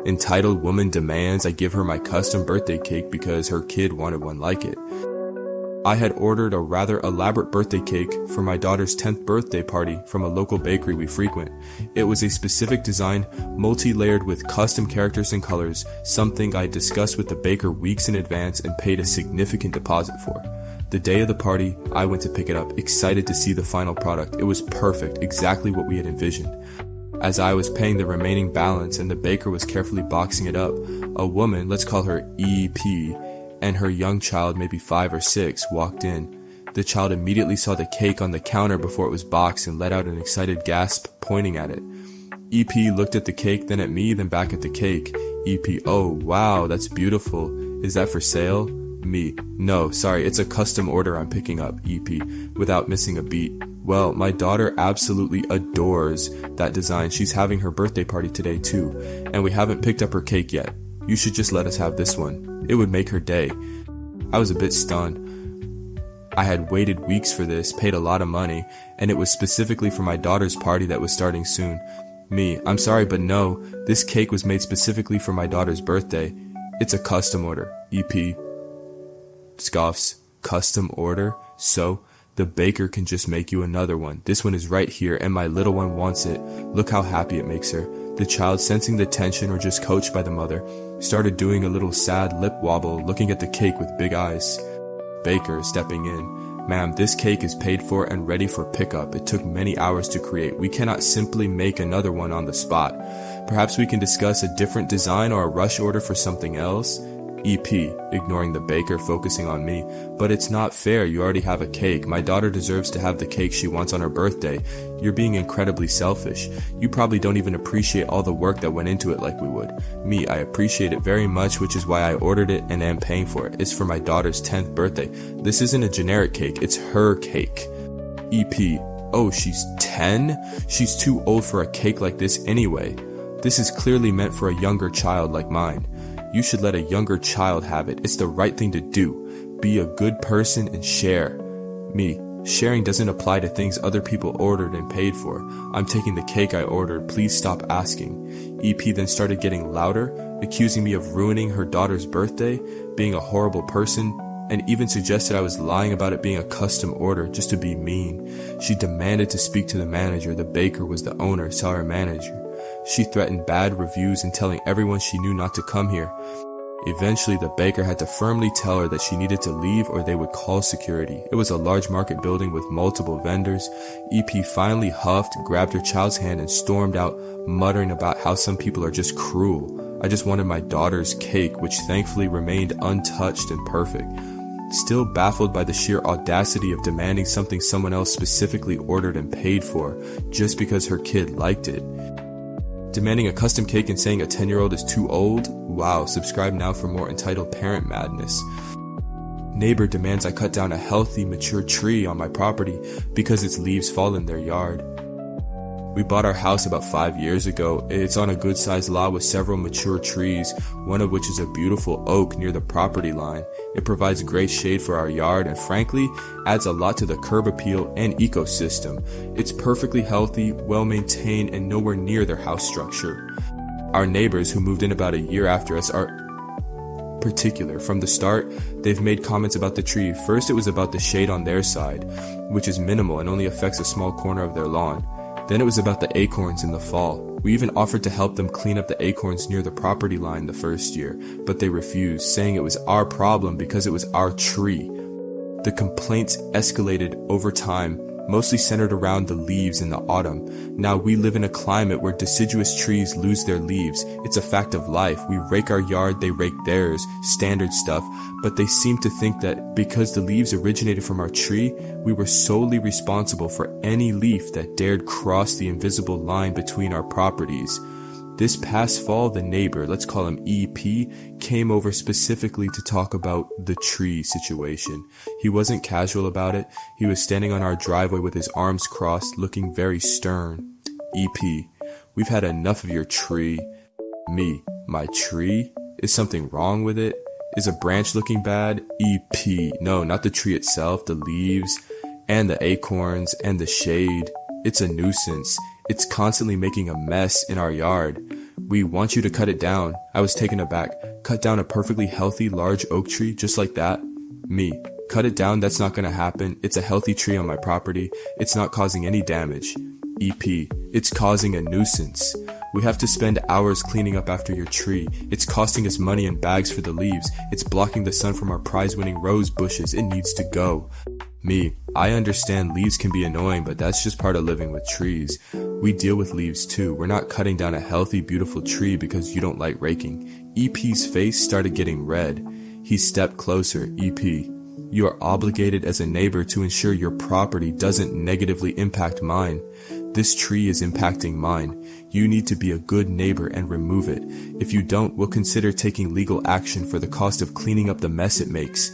Entitled woman demands I give her my custom birthday cake because her kid wanted one like it. I had ordered a rather elaborate birthday cake for my daughter's 10th birthday party from a local bakery we frequent. It was a specific design, multi-layered with custom characters and colors, something I discussed with the baker weeks in advance and paid a significant deposit for. The day of the party, I went to pick it up, excited to see the final product. It was perfect, exactly what we had envisioned. As I was paying the remaining balance and the baker was carefully boxing it up, a woman, let's call her EP, and her young child, maybe 5 or 6, walked in. The child immediately saw the cake on the counter before it was boxed and let out an excited gasp, pointing at it. EP looked at the cake, then at me, then back at the cake. EP, oh wow, that's beautiful. Is that for sale? Me, no, sorry, it's a custom order I'm picking up. EP, without missing a beat. Well, my daughter absolutely adores that design. She's having her birthday party today too, and we haven't picked up her cake yet. You should just let us have this one. It would make her day. I was a bit stunned. I had waited weeks for this, paid a lot of money, and it was specifically for my daughter's party that was starting soon. Me, I'm sorry, but no, this cake was made specifically for my daughter's birthday. It's a custom order. EP scoffs. Custom order? So, the baker can just make you another one. This one is right here, and my little one wants it. Look how happy it makes her. The child, sensing the tension or just coached by the mother, started doing a little sad lip wobble, looking at the cake with big eyes. Baker, stepping in. Ma'am, this cake is paid for and ready for pickup. It took many hours to create. We cannot simply make another one on the spot. Perhaps we can discuss a different design or a rush order for something else? EP, ignoring the baker, focusing on me. But it's not fair, you already have a cake. My daughter deserves to have the cake she wants on her birthday. You're being incredibly selfish. You probably don't even appreciate all the work that went into it like we would. Me, I appreciate it very much, which is why I ordered it and am paying for it. It's for my daughter's 10th birthday. This isn't a generic cake, it's her cake. EP, oh, she's 10? She's too old for a cake like this anyway. This is clearly meant for a younger child like mine. You should let a younger child have it. It's the right thing to do. Be a good person and share. Me, sharing doesn't apply to things other people ordered and paid for. I'm taking the cake I ordered. Please stop asking. EP then started getting louder, accusing me of ruining her daughter's birthday, being a horrible person, and even suggested I was lying about it being a custom order just to be mean. She demanded to speak to the manager. The baker was the owner, so our manager. She threatened bad reviews and telling everyone she knew not to come here. Eventually, the baker had to firmly tell her that she needed to leave or they would call security. It was a large market building with multiple vendors. EP finally huffed, grabbed her child's hand and stormed out, muttering about how some people are just cruel. I just wanted my daughter's cake, which thankfully remained untouched and perfect. Still baffled by the sheer audacity of demanding something someone else specifically ordered and paid for, just because her kid liked it. Demanding a custom cake and saying a 10-year-old is too old? Wow, subscribe now for more entitled parent madness. Neighbor demands I cut down a healthy, mature tree on my property because its leaves fall in their yard. We bought our house about 5 years ago. It's on a good-sized lot with several mature trees, one of which is a beautiful oak near the property line. It provides great shade for our yard and frankly, adds a lot to the curb appeal and ecosystem. It's perfectly healthy, well-maintained, and nowhere near their house structure. Our neighbors, who moved in about a year after us, are particular. From the start, they've made comments about the tree. First, it was about the shade on their side, which is minimal and only affects a small corner of their lawn. Then it was about the acorns in the fall. We even offered to help them clean up the acorns near the property line the first year, but they refused, saying it was our problem because it was our tree. The complaints escalated over time, mostly centered around the leaves in the autumn. Now we live in a climate where deciduous trees lose their leaves. It's a fact of life. We rake our yard, they rake theirs, standard stuff, but they seem to think that because the leaves originated from our tree, we were solely responsible for any leaf that dared cross the invisible line between our properties. This past fall, the neighbor, let's call him EP, came over specifically to talk about the tree situation. He wasn't casual about it. He was standing on our driveway with his arms crossed, looking very stern. EP, we've had enough of your tree. Me, my tree? Is something wrong with it? Is a branch looking bad? EP, no, not the tree itself, the leaves, and the acorns, and the shade. It's a nuisance. It's constantly making a mess in our yard. We want you to cut it down. I was taken aback. Cut down a perfectly healthy large oak tree just like that? Me. Cut it down, that's not gonna happen. It's a healthy tree on my property. It's not causing any damage. EP. It's causing a nuisance. We have to spend hours cleaning up after your tree. It's costing us money in bags for the leaves. It's blocking the sun from our prize-winning rose bushes. It needs to go. Me. I understand leaves can be annoying, but that's just part of living with trees. We deal with leaves too. We're not cutting down a healthy, beautiful tree because you don't like raking. EP's face started getting red. He stepped closer. EP. You are obligated as a neighbor to ensure your property doesn't negatively impact mine. This tree is impacting mine. You need to be a good neighbor and remove it. If you don't, we'll consider taking legal action for the cost of cleaning up the mess it makes.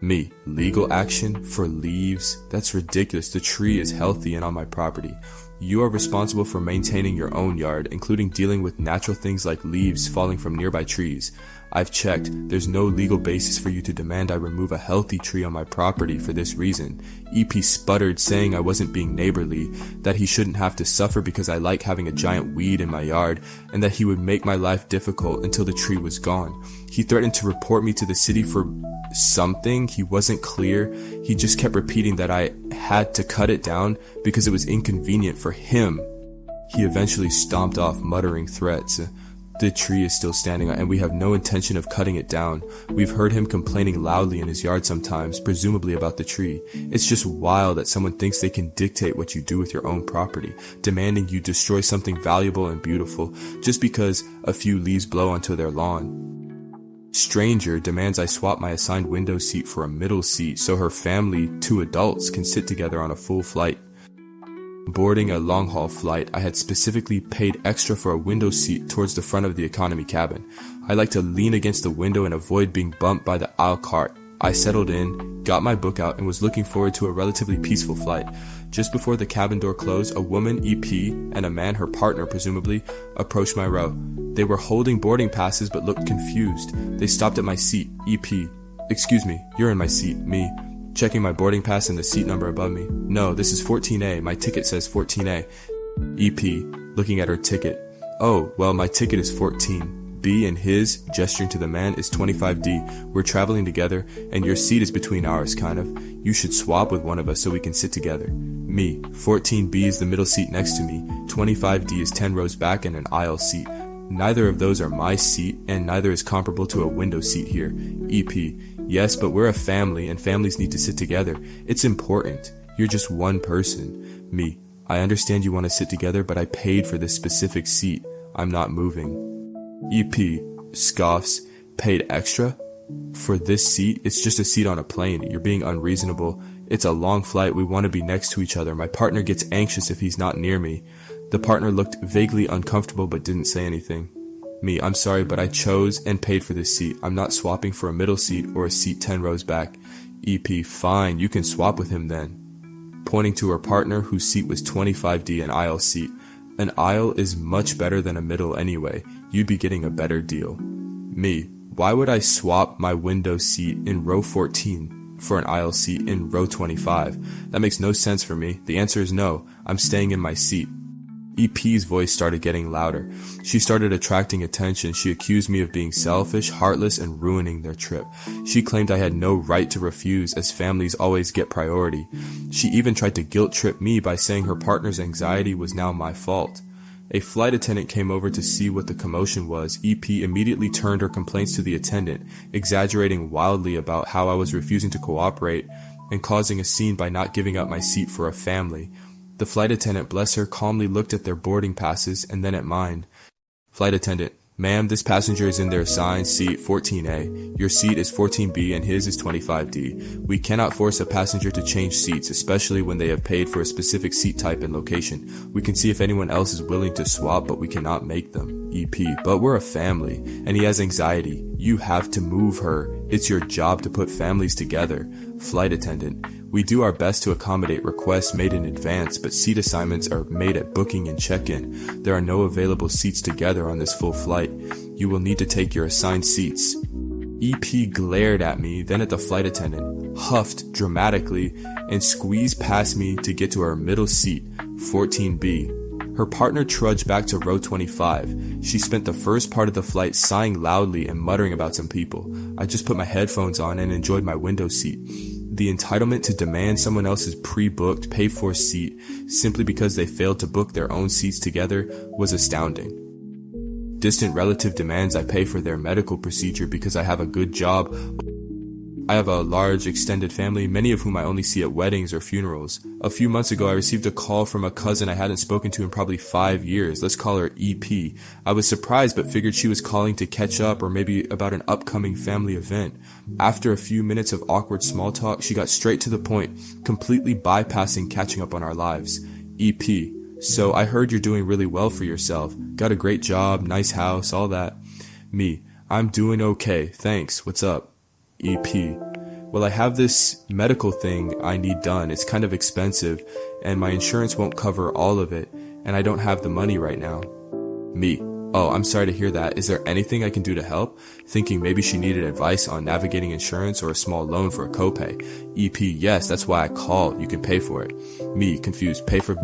Me. Legal action for leaves? That's ridiculous. The tree is healthy and on my property. You are responsible for maintaining your own yard, including dealing with natural things like leaves falling from nearby trees. I've checked. There's no legal basis for you to demand I remove a healthy tree on my property for this reason. EP sputtered, saying I wasn't being neighborly, that he shouldn't have to suffer because I like having a giant weed in my yard, and that he would make my life difficult until the tree was gone. He threatened to report me to the city for something. He wasn't clear. He just kept repeating that I had to cut it down because it was inconvenient for him. He eventually stomped off, muttering threats. The tree is still standing and we have no intention of cutting it down. We've heard him complaining loudly in his yard sometimes, presumably about the tree. It's just wild that someone thinks they can dictate what you do with your own property, demanding you destroy something valuable and beautiful just because a few leaves blow onto their lawn. Stranger demands I swap my assigned window seat for a middle seat so her family, 2 adults, can sit together on a full flight. Boarding a long-haul flight, I had specifically paid extra for a window seat towards the front of the economy cabin. I like to lean against the window and avoid being bumped by the aisle cart. I settled in, got my book out, and was looking forward to a relatively peaceful flight. Just before the cabin door closed, a woman, EP, and a man, her partner presumably, approached my row. They were holding boarding passes but looked confused. They stopped at my seat. EP. Excuse me, you're in my seat. Me. Checking my boarding pass and the seat number above me. No, this is 14A. My ticket says 14A. EP. Looking at her ticket. Oh, well, my ticket is 14B and his, gesturing to the man, is 25D. We're traveling together and your seat is between ours, kind of. You should swap with one of us so we can sit together. Me. 14B is the middle seat next to me. 25D is 10 rows back and an aisle seat. Neither of those are my seat, and neither is comparable to a window seat here. EP. Yes, but we're a family, and families need to sit together. It's important. You're just one person. Me. I understand you want to sit together, but I paid for this specific seat. I'm not moving. EP. Scoffs. Paid extra? For this seat? It's just a seat on a plane. You're being unreasonable. It's a long flight. We want to be next to each other. My partner gets anxious if he's not near me. The partner looked vaguely uncomfortable but didn't say anything. Me. I'm sorry, but I chose and paid for this seat. I'm not swapping for a middle seat or a seat 10 rows back. EP. Fine, you can swap with him then. Pointing to her partner, whose seat was 25D, an aisle seat. An aisle is much better than a middle anyway. You'd be getting a better deal. Me. Why would I swap my window seat in row 14 for an aisle seat in row 25? That makes no sense for me. The answer is no. I'm staying in my seat. EP's voice started getting louder. She started attracting attention. She accused me of being selfish, heartless, and ruining their trip. She claimed I had no right to refuse, as families always get priority. She even tried to guilt-trip me by saying her partner's anxiety was now my fault. A flight attendant came over to see what the commotion was. EP immediately turned her complaints to the attendant, exaggerating wildly about how I was refusing to cooperate and causing a scene by not giving up my seat for a family. The flight attendant, bless her, calmly looked at their boarding passes and then at mine. Flight attendant. Ma'am, this passenger is in their assigned seat 14A. Your seat is 14B and his is 25D. We cannot force a passenger to change seats, especially when they have paid for a specific seat type and location. We can see if anyone else is willing to swap, but we cannot make them. EP. But we're a family, and he has anxiety. You have to move her. It's your job to put families together. Flight attendant. We do our best to accommodate requests made in advance, but seat assignments are made at booking and check-in. There are no available seats together on this full flight. You will need to take your assigned seats. EP glared at me, then at the flight attendant, huffed dramatically, and squeezed past me to get to our middle seat, 14B. Her partner trudged back to row 25. She spent the first part of the flight sighing loudly and muttering about some people. I just put my headphones on and enjoyed my window seat. The entitlement to demand someone else's pre-booked, paid-for seat simply because they failed to book their own seats together was astounding. Distant relative demands I pay for their medical procedure because I have a good job. I have a large extended family, many of whom I only see at weddings or funerals. A few months ago, I received a call from a cousin I hadn't spoken to in probably 5 years. Let's call her EP. I was surprised but figured she was calling to catch up or maybe about an upcoming family event. After a few minutes of awkward small talk, she got straight to the point, completely bypassing catching up on our lives. EP. So I heard you're doing really well for yourself. Got a great job, nice house, all that. Me. I'm doing okay, thanks. What's up? EP. Well, I have this medical thing I need done. It's kind of expensive, and my insurance won't cover all of it, and I don't have the money right now. Me. Oh, I'm sorry to hear that. Is there anything I can do to help? Thinking maybe she needed advice on navigating insurance or a small loan for a copay. EP. Yes, that's why I called. You can pay for it. Me. Confused. Pay for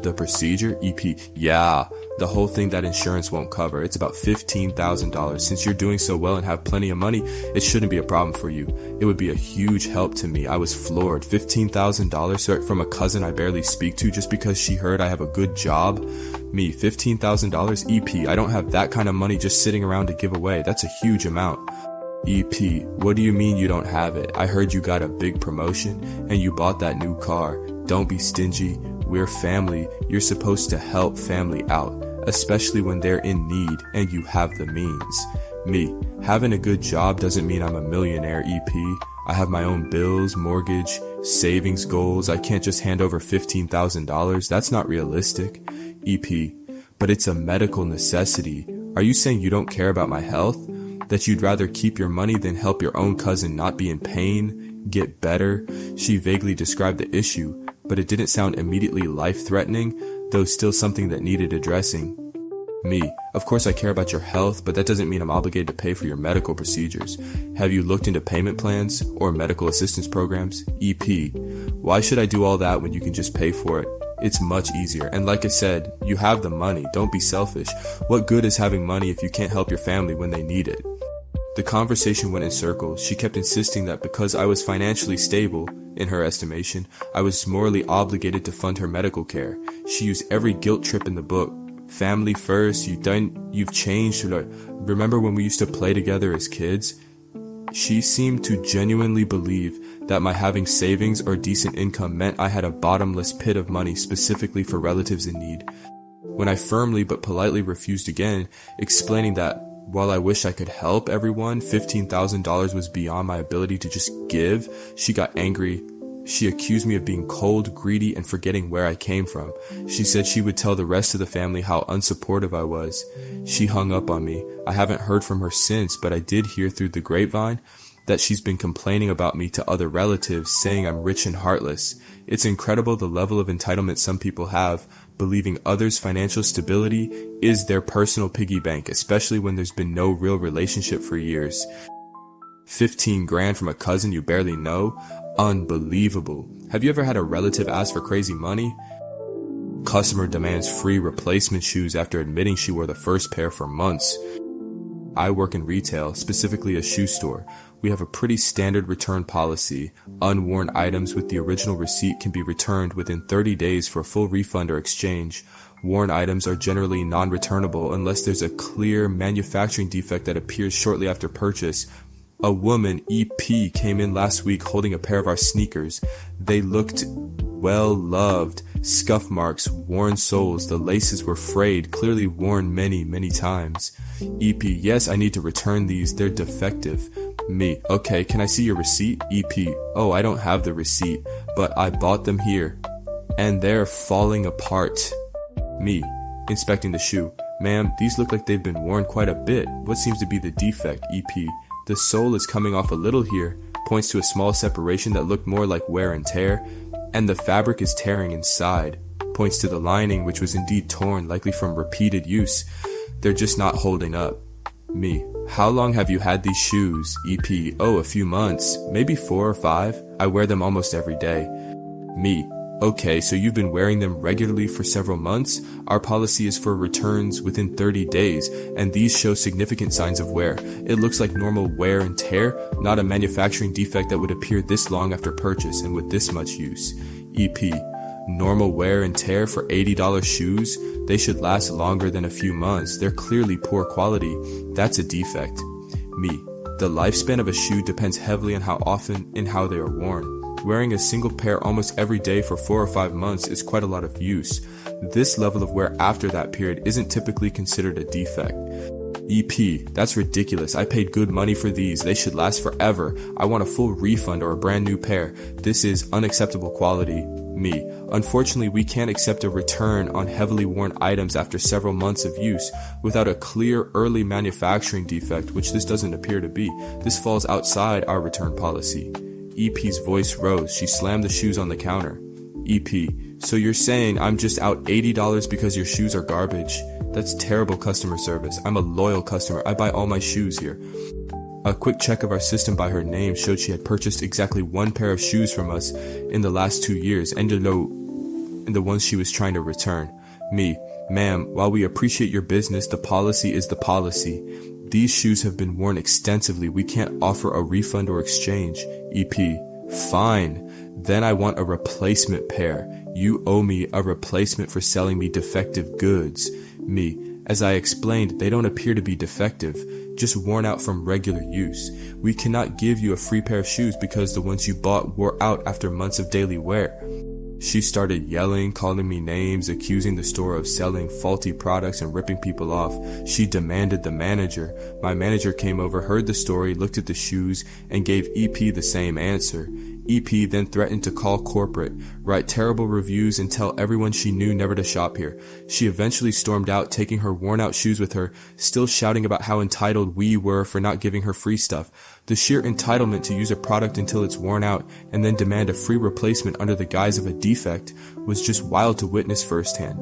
the procedure? EP. Yeah. The whole thing that insurance won't cover. It's about $15,000. Since you're doing so well and have plenty of money, it shouldn't be a problem for you. It would be a huge help to me. I was floored. $15,000 from a cousin I barely speak to just because she heard I have a good job? Me, $15,000? EP, I don't have that kind of money just sitting around to give away. That's a huge amount. EP, what do you mean you don't have it? I heard you got a big promotion and you bought that new car. Don't be stingy. We're family. You're supposed to help family out, especially when they're in need and you have the means. Me, having a good job doesn't mean I'm a millionaire, EP. I have my own bills, mortgage, savings goals. I can't just hand over $15,000. That's not realistic. EP, but it's a medical necessity. Are you saying you don't care about my health? That you'd rather keep your money than help your own cousin not be in pain, get better? She vaguely described the issue, but it didn't sound immediately life-threatening, though still something that needed addressing. Me, of course I care about your health, but that doesn't mean I'm obligated to pay for your medical procedures. Have you looked into payment plans or medical assistance programs? EP, why should I do all that when you can just pay for it? It's much easier. And like I said, you have the money. Don't be selfish. What good is having money if you can't help your family when they need it? The conversation went in circles. She kept insisting that because I was financially stable, in her estimation, I was morally obligated to fund her medical care. She used every guilt trip in the book. Family first, you've changed. Remember when we used to play together as kids? She seemed to genuinely believe that my having savings or decent income meant I had a bottomless pit of money specifically for relatives in need. When I firmly but politely refused again, explaining that while I wish I could help everyone, $15,000 was beyond my ability to just give, she got angry. She accused me of being cold, greedy, and forgetting where I came from. She said she would tell the rest of the family how unsupportive I was. She hung up on me. I haven't heard from her since, but I did hear through the grapevine that she's been complaining about me to other relatives, saying I'm rich and heartless. It's incredible the level of entitlement some people have, believing others' financial stability is their personal piggy bank, especially when there's been no real relationship for years. 15 grand from a cousin you barely know? Unbelievable. Have you ever had a relative ask for crazy money? Customer demands free replacement shoes after admitting she wore the first pair for months. I work in retail, specifically a shoe store. We have a pretty standard return policy. Unworn items with the original receipt can be returned within 30 days for a full refund or exchange. Worn items are generally non-returnable unless there's a clear manufacturing defect that appears shortly after purchase. A woman, EP, came in last week holding a pair of our sneakers. They looked well loved. Scuff marks, worn soles, the laces were frayed, clearly worn many times. EP, yes, I need to return these, they're defective. Me, okay, can I see your receipt? EP, oh, I don't have the receipt, but I bought them here. And they're falling apart. Me, inspecting the shoe. Ma'am, these look like they've been worn quite a bit. What seems to be the defect? EP, the sole is coming off a little here, points to a small separation that looked more like wear and tear, and the fabric is tearing inside, points to the lining which was indeed torn, likely from repeated use. They're just not holding up. Me, how long have you had these shoes? EP, oh, a few months, maybe 4 or 5. I wear them almost every day. Me, Okay, so you've been wearing them regularly for several months? Our policy is for returns within 30 days, and these show significant signs of wear. It looks like normal wear and tear, not a manufacturing defect that would appear this long after purchase and with this much use. EP. Normal wear and tear for $80 shoes? They should last longer than a few months. They're clearly poor quality. That's a defect. Me. The lifespan of a shoe depends heavily on how often and how they are worn. Wearing a single pair almost every day for 4 or 5 months is quite a lot of use. This level of wear after that period isn't typically considered a defect. EP, that's ridiculous. I paid good money for these. They should last forever. I want a full refund or a brand new pair. This is unacceptable quality. Me, unfortunately we can't accept a return on heavily worn items after several months of use without a clear early manufacturing defect, which this doesn't appear to be. This falls outside our return policy. EP's voice rose. She slammed the shoes on the counter. EP, so you're saying I'm just out $80 because your shoes are garbage? That's terrible customer service. I'm a loyal customer. I buy all my shoes here. A quick check of our system by her name showed she had purchased exactly 1 pair of shoes from us in the last 2 years, and the ones she was trying to return. Me, ma'am, while we appreciate your business, the policy is the policy. These shoes have been worn extensively. We can't offer a refund or exchange. EP, fine. Then I want a replacement pair. You owe me a replacement for selling me defective goods. Me, as I explained, they don't appear to be defective, just worn out from regular use. We cannot give you a free pair of shoes because the ones you bought wore out after months of daily wear. She started yelling, calling me names, accusing the store of selling faulty products and ripping people off. She demanded the manager. My manager came over, heard the story, looked at the shoes, and gave EP the same answer. EP then threatened to call corporate, write terrible reviews, and tell everyone she knew never to shop here. She eventually stormed out, taking her worn-out shoes with her, still shouting about how entitled we were for not giving her free stuff. The sheer entitlement to use a product until it's worn out and then demand a free replacement under the guise of a defect was just wild to witness firsthand.